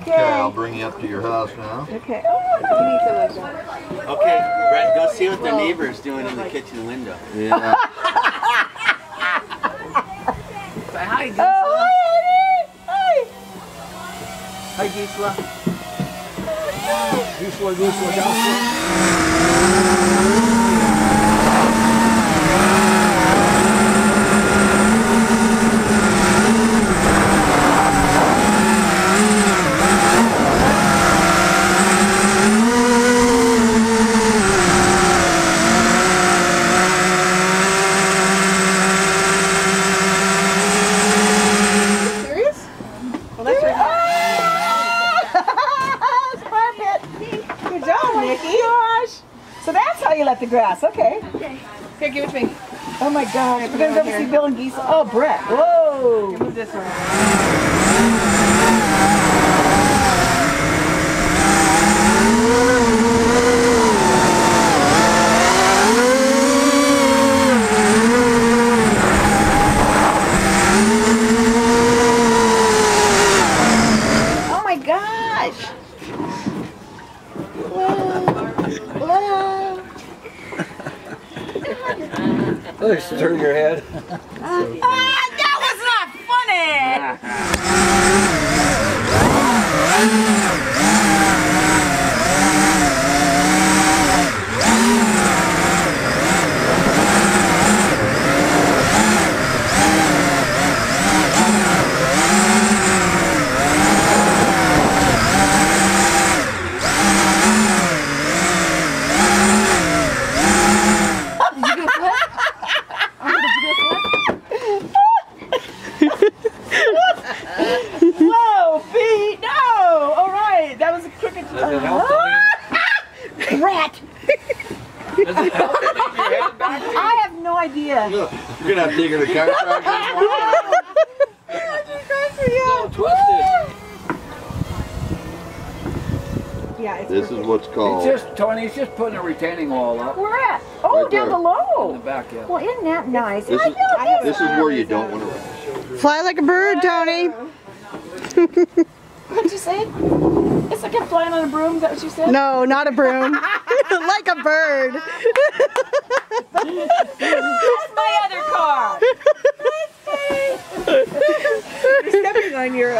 Okay. Okay, I'll bring you up to your house now. Okay. Oh, no. You need some of that. Okay, Brett, go see what the neighbor's doing in the kitchen window. Yeah. Say hi, Gisela. Oh, hi, Hi, Gisela. Gisela, Gisela. So that's how you let the grass, okay. Okay. Here, give it to me. Oh my gosh, we're gonna go see Bill and Gisela. Oh, Brett, whoa. Move this one. Oh my gosh. Oh, you should turn your head. That was not funny! Whoa, Pete, no! All right, that was a crooked. Does it help to lean? Rat! Does it help to lean your head back? I have no idea. Look, you're gonna have to take her to chiropractor. It's all twisted. Yeah, it's This is crooked. what's called. He's just, Tony, he's just putting a retaining wall up. Where at? Oh, Right down there. In below. the back, yeah. Well, isn't that nice? This I is, know this is where you don't want to run. Fly like a bird, Tony. What'd you say? It's like I'm flying on a broom, is that what you said? No, not a broom. Like a bird. That's my other car. You're stepping on your